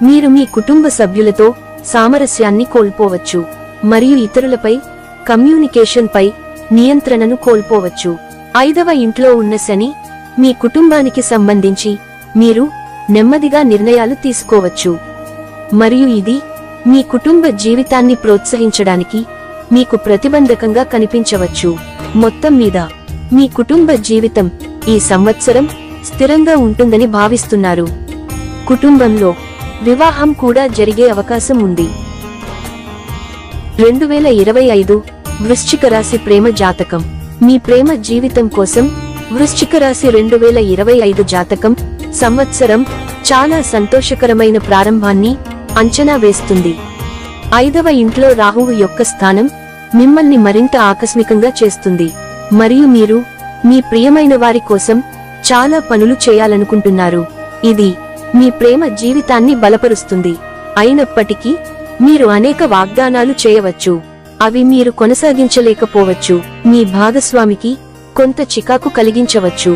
[SPEAKER 1] మీరు మీ కుటుంబ సభ్యులతో సామరస్యాన్ని కోల్పోవచ్చు మరియు ఇతరులపై కమ్యూనికేషన్ పై నియంత్రణను కోల్పోవచ్చు. 5వ ఇంట్లో ఉన్న శని మీ కుటుంబానికి సంబంధించి మీరు నెమ్మదిగా నిర్ణయాలు తీసుకోవచ్చు మరియు ఇది మీ కుటుంబ జీవితాన్ని ప్రోత్సహించడానికి మీకు ప్రతిబంధకంగా కనిపించవచ్చు. మొత్తం మీద మీ కుటుంబ జీవితం ఈ సంవత్సరం స్థిరంగా ఉంటుందని భావిస్తున్నారు. కుటుంబంలో వివాహం కూడా జరిగే అవకాశం ఉంది. 2025 వృశ్చిక రాశి ప్రేమ జాతకం. మీ ప్రేమ జీవితం కోసం వృశ్చిక రాశి 2025 జాతకం సంవత్సరం చాలా సంతోషకరమైన ప్రారంభాన్ని అంచనా వేస్తుంది. 5వ ఇంట్లో రాహువు యొక్క స్థానం మిమ్మల్ని మరింత ఆకస్మికంగా చేస్తుంది మరియు మీరు మీ ప్రియమైన వారి కోసం చాలా పనులు చేయాలనుకుంటున్నారు. ఇది మీ ప్రేమ జీవితాన్ని బలపరుస్తుంది. అయినప్పటికీ మీరు అనేక వాగ్దానాలు చేయవచ్చు, అవి మీరు కొనసాగించలేకపోవచ్చు. మీ భాగస్వామికి కొంత చికాకు కలిగించవచ్చు.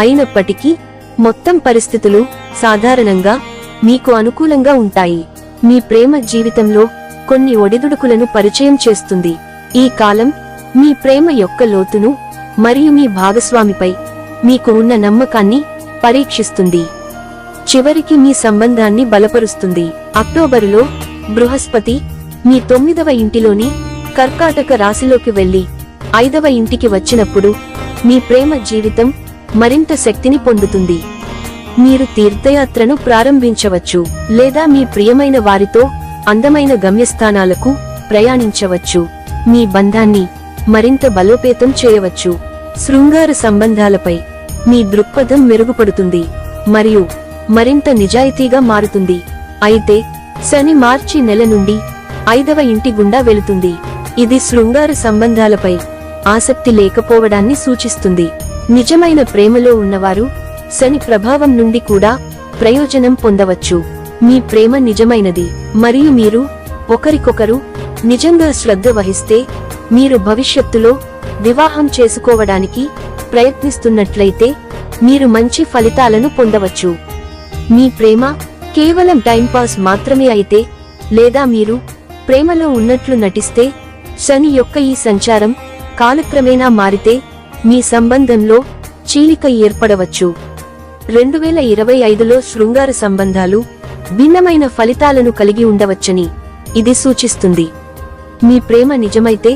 [SPEAKER 1] అయినప్పటికీ మొత్తం పరిస్థితులు సాధారణంగా మీకు అనుకూలంగా ఉంటాయి. మీ ప్రేమ జీవితంలో కొన్ని ఒడిదుడుకులను పరిచయం చేస్తుంది. ఈ కాలం మీ ప్రేమ యొక్క లోతును మరియు మీ భాగస్వామిపై మీకు ఉన్న నమ్మకాన్ని పరీక్షిస్తుంది. చివరికి మీ సంబంధాన్ని బలపరుస్తుంది. అక్టోబరులో బృహస్పతి మీ 9వ ఇంటిలోని కర్కాటక రాశిలోకి వెళ్లి 5వ ఇంటికి వచ్చినప్పుడు మీ ప్రేమ జీవితం మరింత శక్తిని పొందుతుంది. మీరు తీర్థయాత్రను ప్రారంభించవచ్చు లేదా మీ ప్రియమైన వారితో అందమైన గమ్యస్థానాలకు ప్రయాణించవచ్చు. మీ బంధాన్ని మరింత బలోపేతం చేయవచ్చు. శృంగార సంబంధాలపై మీ దృక్పథం మెరుగుపడుతుంది మరియు మరింత నిజాయితీగా మారుతుంది. అయితే శని మార్చి నెల నుండి 5వ ఇంటి గుండా వెళుతుంది. ఇది శృంగార సంబంధాలపై ఆసక్తి లేకపోవడాన్ని సూచిస్తుంది. నిజమైన ప్రేమలో ఉన్నవారు శని ప్రభావం నుండి కూడా ప్రయోజనం పొందవచ్చు. మీ ప్రేమ నిజమైనది మరియు మీరు ఒకరికొకరు నిజంగా శ్రద్ధ వహిస్తే మీరు భవిష్యత్తులో వివాహం చేసుకోవడానికి ప్రయత్నిస్తున్నట్లయితే మీరు మంచి ఫలితాలను పొందవచ్చు. మీ ప్రేమ కేవలం టైంపాస్ మాత్రమే అయితే లేదా మీరు ప్రేమలో ఉన్నట్లు నటిస్తే శని యొక్క ఈ సంచారం కాలక్రమేణా మారితే మీ సంబంధంలో చీలిక ఏర్పడవచ్చు. 2025లో శృంగార సంబంధాలు భిన్నమైన ఫలితాలను కలిగి ఉండవచ్చని ఇది సూచిస్తుంది. మీ ప్రేమ నిజమైతే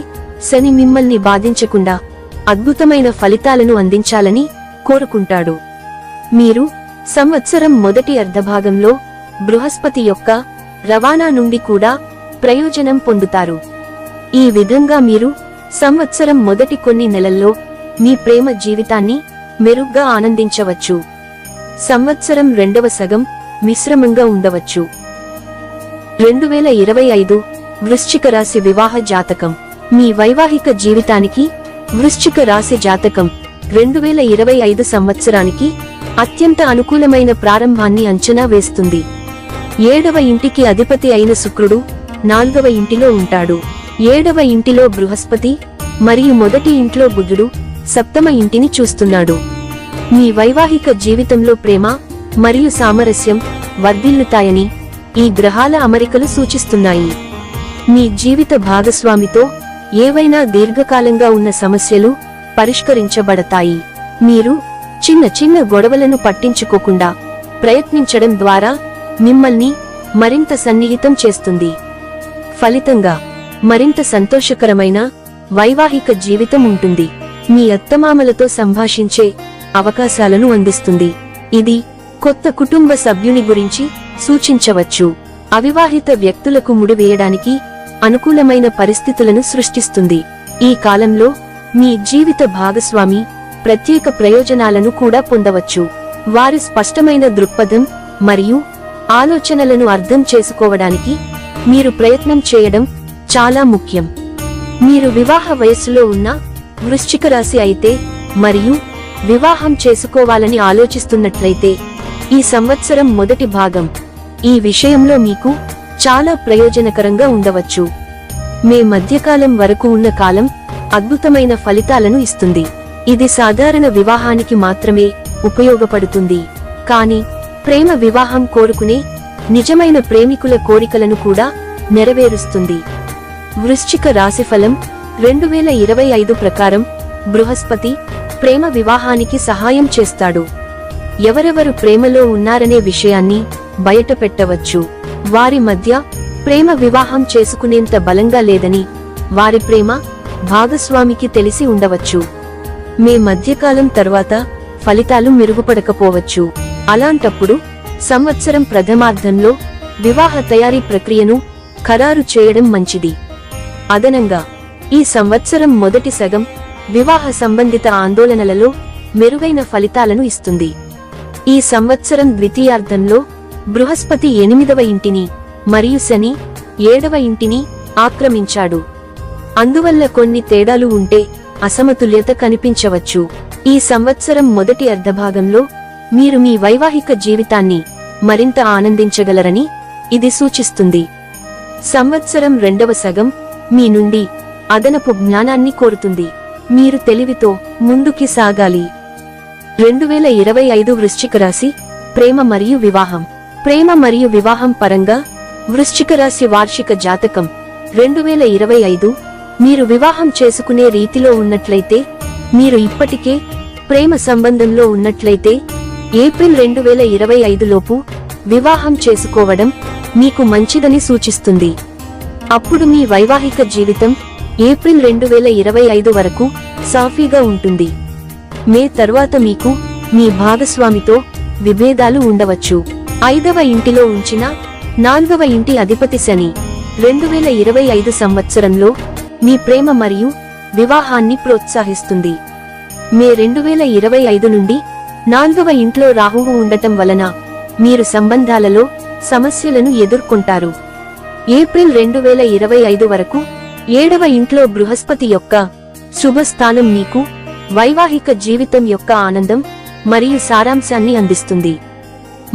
[SPEAKER 1] శని మిమ్మల్ని బాధించకుండా అద్భుతమైన ఫలితాలను అందించాలని కోరుకుంటాడు. మీరు సంవత్సరం మొదటి అర్ధభాగంలో బృహస్పతి యొక్క రవాణా నుండి కూడా ప్రయోజనం పొందుతారు. ఈ విధంగా మీరు సంవత్సరం మొదటి కొన్ని నెలల్లో మీ ప్రేమ జీవితాన్ని మెరుగ్గా ఆనందించవచ్చు. సంవత్సరం రెండవ సగం మిశ్రమంగా ఉండవచ్చు. 2025 వృశ్చిక రాశి వివాహ జాతకం. మీ వైవాహిక జీవితానికి వృశ్చిక రాశి జాతకం 2025 సంవత్సరానికి అత్యంత అనుకూలమైన ప్రారంభాన్ని అంచనా వేస్తుంది. 7వ ఇంటికి అధిపతి అయిన శుక్రుడు 4వ ఇంటిలో ఉంటాడు. 7వ ఇంటిలో బృహస్పతి మరియు మొదటి ఇంట్లో బుధుడు సప్తమ ఇంటిని చూస్తున్నాడు. మీ వైవాహిక జీవితంలో ప్రేమ మరియు సామరస్యం వర్ధిల్లుతాయని ఈ గ్రహాల అమరికలు సూచిస్తున్నాయి. మీ జీవిత భాగస్వామితో ఏవైనా దీర్ఘకాలంగా ఉన్న సమస్యలు పరిష్కరించబడతాయి. మీరు చిన్న చిన్న గొడవలను పట్టించుకోకుండా ప్రయత్నించడం ద్వారా మిమ్మల్ని మరింత సన్నిహితం చేస్తుంది. ఫలితంగా మరింత సంతోషకరమైన వైవాహిక జీవితం ఉంటుంది. మీ అత్తమామలతో సంభాషించే అవకాశాలను అందిస్తుంది. ఇది కొత్త కుటుంబ సభ్యుని గురించి సూచించవచ్చు. అవివాహిత వ్యక్తులకు ముడివేయడానికి అనుకూలమైన పరిస్థితులను సృష్టిస్తుంది. ఈ కాలంలో మీ జీవిత భాగస్వామి ప్రత్యేక ప్రయోజనాలను కూడా పొందవచ్చు. వారి స్పష్టమైన దృక్పథం మరియు ఆలోచనలను అర్థం చేసుకోవడానికి మీరు ప్రయత్నం చేయడం చాలా ముఖ్యం. మీరు వివాహ వయస్సులో ఉన్న వృశ్చిక రాశి అయితే మరియు వివాహం చేసుకోవాలని ఆలోచిస్తున్నట్లయితే ఈ సంవత్సరం మొదటి భాగం ఈ విషయంలో మీకు చాలా ప్రయోజనకరంగా ఉండవచ్చు. మే మధ్యకాలం వరకు ఉన్న కాలం అద్భుతమైన ఫలితాలను ఇస్తుంది. ఇది సాధారణ వివాహానికి మాత్రమే ఉపయోగపడుతుంది, కానీ ప్రేమ వివాహం కోరుకునే నిజమైన ప్రేమికుల కోరికలను కూడా నెరవేరుస్తుంది. వృశ్చిక రాశిఫలం 2025 ప్రకారం బృహస్పతి ప్రేమ వివాహానికి సహాయం చేస్తాడు. ఎవరెవరు ప్రేమలో ఉన్నారనే విషయాన్ని బయట పెట్టవచ్చు. వారి మధ్య ప్రేమ వివాహం చేసుకునేంత బలంగా లేదని వారి ప్రేమ భాగస్వామికి తెలిసి ఉండవచ్చు. మే మధ్యకాలం తర్వాత ఫలితాలు మెరుగుపడకపోవచ్చు. అలాంటప్పుడు సంవత్సరం ప్రథమార్థంలో వివాహ తయారీ ప్రక్రియను ఖరారు చేయడం మంచిది. అదనంగా ఈ సంవత్సరం మొదటి సగం వివాహ సంబంధిత ఆందోళనలలో మెరుగైన ఫలితాలను ఇస్తుంది. ఈ సంవత్సరం ద్వితీయార్థంలో బృహస్పతి 8వ ఇంటిని మరియు శని 7వ ఇంటిని ఆక్రమించాడు. అందువల్ల కొన్ని తేడాలు ఉంటే అసమతుల్యత కనిపించవచ్చు. ఈ సంవత్సరం మొదటి అర్ధభాగంలో మీరు మీ వైవాహిక జీవితాన్ని మరింత ఆనందించగలరని ఇది సూచిస్తుంది. సంవత్సరం రెండవ సగం మీ నుండి అదనపు జ్ఞానాన్ని కోరుతుంది. మీరు తెలివితో ముందుకి సాగాలి. 2025 వృశ్చిక రాశి ప్రేమ మరియు వివాహం. ప్రేమ మరియు వివాహం పరంగా వృశ్చిక రాశి వార్షిక జాతకం 2025 మీరు వివాహం చేసుకునే రీతిలో ఉన్నట్లయితే, మీరు ఇప్పటికే ప్రేమ సంబంధంలో ఉన్నట్లయితే ఏప్రిల్ 2025 లోపు వివాహం చేసుకోవడం మీకు మంచిదని సూచిస్తుంది. అప్పుడు మీ వైవాహిక జీవితం ఏప్రిల్ 2025 వరకు సాఫీగా ఉంటుంది. మే తర్వాత మీకు మీ భాగస్వామితో విభేదాలు ఉండవచ్చు. 5వ ఇంటిలో ఉంచిన 4వ ఇంటి అధిపతి శని 2025 సంవత్సరంలో మీ ప్రేమ మరియు వివాహాన్ని ప్రోత్సహిస్తుంది. మే 2025 నుండి 4వ ఇంట్లో రాహువు ఉండటం వలన మీరు సంబంధాలలో సమస్యలను ఎదుర్కొంటారు. ఏప్రిల్ 2025 వరకు 7వ ఇంట్లో బృహస్పతి యొక్క శుభస్థానం మీకు వైవాహిక జీవితం యొక్క ఆనందం మరియు సారాంశాన్ని అందిస్తుంది,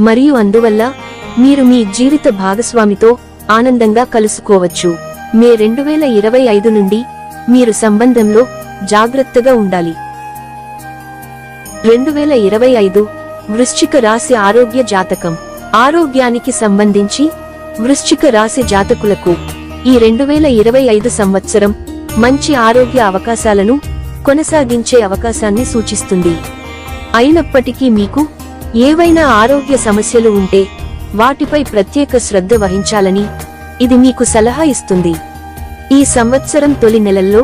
[SPEAKER 1] మరియు అందువల్ల మీరు మీ జీవిత భాగస్వామితో ఆనందంగా కలుసుకోవచ్చు. మే 2025 నుండి మీరు సంబంధంలో జాగ్రత్తగా ఉండాలి. 2025 వృశ్చిక రాశి ఆరోగ్య జాతకం. ఆరోగ్యానికి సంబంధించి వృశ్చిక రాశి జాతకులకు ఈ 2025 సంవత్సరం మంచి ఆరోగ్య అవకాశాలను కొనసాగించే అవకాశాన్ని సూచిస్తుంది. అయినప్పటికీ మీకు ఏవైనా ఆరోగ్య సమస్యలు ఉంటే వాటిపై ప్రత్యేక శ్రద్ధ వహించాలని ఇది మీకు సలహా ఇస్తుంది. ఈ సంవత్సరం తొలి నెలల్లో,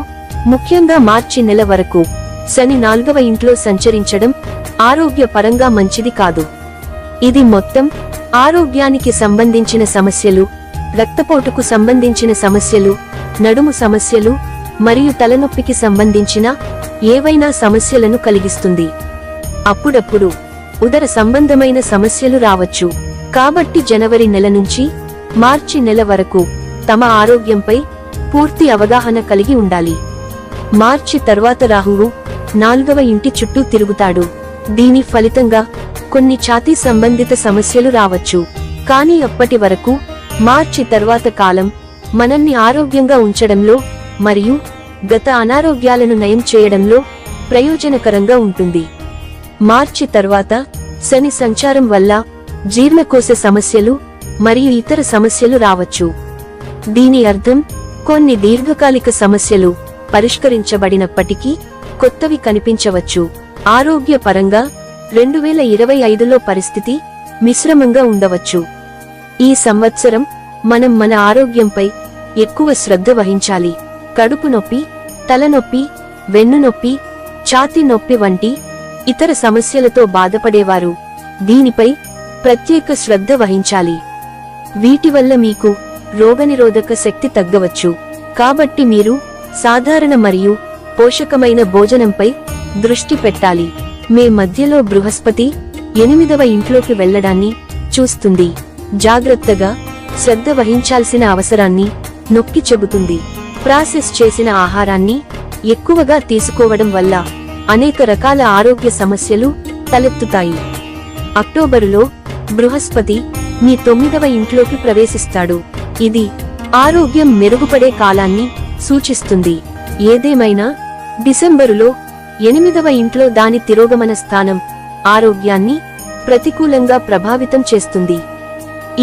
[SPEAKER 1] ముఖ్యంగా మార్చి నెల వరకు శని 4వ ఇంట్లో సంచరించడం ఆరోగ్య పరంగా మంచిది కాదు. ఇది మొత్తం ఆరోగ్యానికి సంబంధించిన సమస్యలు, రక్తపోటుకు సంబంధించిన సమస్యలు, నడుము సమస్యలు మరియు తలనొప్పికి సంబంధించిన ఏవైనా సమస్యలను కలిగిస్తుంది. అప్పుడప్పుడు ఉదర సంబంధమైన సమస్యలు రావచ్చు. కాబట్టి జనవరి నెల నుంచి మార్చి నెల వరకు తమ ఆరోగ్యంపై పూర్తి అవగాహన కలిగి ఉండాలి. మార్చి తర్వాత రాహువు 4వ ఇంటి చుట్టూ తిరుగుతాడు. దీని ఫలితంగా కొన్ని ఛాతీ సంబంధిత సమస్యలు రావచ్చు. కానీ అప్పటి వరకు మార్చి తర్వాత కాలం మనల్ని ఆరోగ్యంగా ఉంచడంలో మరియు గత అనారోగ్యాలను నయం చేయడంలో ప్రయోజనకరంగా ఉంటుంది. మార్చి తర్వాత శని సంచారం వల్ల జీర్ణకోశ సమస్యలు మరియు ఇతర సమస్యలు రావచ్చు. దీని అర్థం కొన్ని దీర్ఘకాలిక సమస్యలు పరిష్కరించబడినప్పటికీ కొత్తవి కనిపించవచ్చు. ఆరోగ్యపరంగా 2025లో పరిస్థితి మిశ్రమంగా ఉండవచ్చు. ఈ సంవత్సరం మనం మన ఆరోగ్యంపై ఎక్కువ శ్రద్ధ వహించాలి. కడుపు నొప్పి, తలనొప్పి, వెన్నునొప్పి, ఛాతీ నొప్పి వంటి ఇతర సమస్యలతో బాధపడేవారు దీనిపై ప్రత్యేక శ్రద్ధ వహించాలి. వీటి వల్ల మీకు రోగనిరోధక శక్తి తగ్గవచ్చు. కాబట్టి మీరు సాధారణ మరియు పోషకమైన భోజనంపై దృష్టి పెట్టాలి. మే మధ్యలో బృహస్పతి 8వ ఇంట్లోకి వెళ్లడాన్ని చూస్తుంది. జాగ్రత్తగా శ్రద్ధ వహించాల్సిన అవసరాన్ని నొక్కి చెబుతుంది. ప్రాసెస్ చేసిన ఆహారాన్ని ఎక్కువగా తీసుకోవడం వల్ల అనేక రకాల ఆరోగ్య సమస్యలు తలెత్తుతాయి. అక్టోబరులో బృహస్పతి మీ 9వ ఇంట్లోకి ప్రవేశిస్తాడు. ఇది ఆరోగ్యం మెరుగుపడే కాలాన్ని సూచిస్తుంది. ఏదేమైనా డిసెంబరులో 8వ ఇంట్లో దాని తిరోగమన స్థానం ఆరోగ్యాన్ని ప్రతికూలంగా ప్రభావితం చేస్తుంది.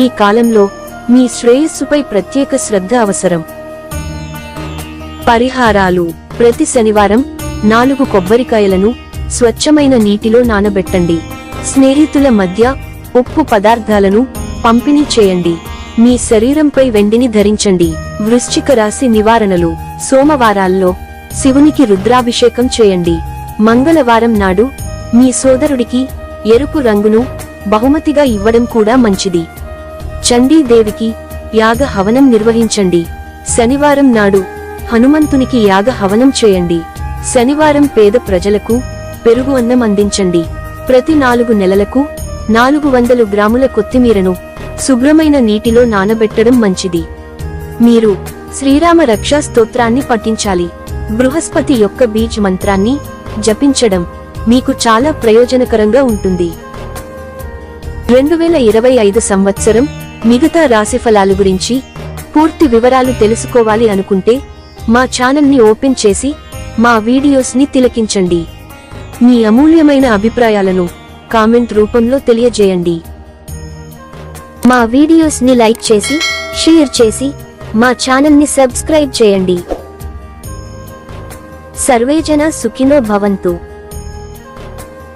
[SPEAKER 1] ఈ కాలంలో మీ శ్రేయస్సుపై ప్రత్యేక శ్రద్ధ అవసరం. పరిహారాలు: ప్రతి శనివారం 4 కొబ్బరికాయలను స్వచ్ఛమైన నీటిలో నానబెట్టండి. స్నేహితుల మధ్య ఉప్పు పదార్థాలను పంపిణీ చేయండి. మీ శరీరంపై వెండిని ధరించండి. వృశ్చిక రాశి నివారణలు: సోమవారాల్లో శివునికి రుద్రాభిషేకం చేయండి. మంగళవారం నాడు మీ సోదరుడికి ఎరుపు రంగును బహుమతిగా ఇవ్వడం కూడా మంచిది. చండీదేవికి యాగ హవనం నిర్వహించండి. శనివారం నాడు హనుమంతునికి యాగ హవనం చేయండి. శనివారం పేద ప్రజలకు పెరుగు అన్నం అందించండి. ప్రతి 4 నెలలకు 400 గ్రాముల కొత్తిమీరను శుభ్రమైన నీటిలో నానబెట్టడం మంచిది. మీరు శ్రీరామ రక్షా స్తోత్రాన్ని పఠించాలి. బృహస్పతి యొక్క బీజ్ మంత్రాన్ని జపించడం మీకు చాలా ప్రయోజనకరంగా ఉంటుంది. 2025 సంవత్సరం మిగతా రాశిఫలాలు గురించి పూర్తి వివరాలు తెలుసుకోవాలి అనుకుంటే మా ఛానల్ని ఓపెన్ చేసి మా వీడియోస్ని తిలకించండి. మీ అమూల్యమైన అభిప్రాయాలను కామెంట్ రూపంలో తెలియజేయండి. మా వీడియోస్ని లైక్ చేసి షేర్ చేసి మా ఛానల్ని సబ్స్క్రైబ్ చేయండి. సర్వేజన సుఖినో భవంతు.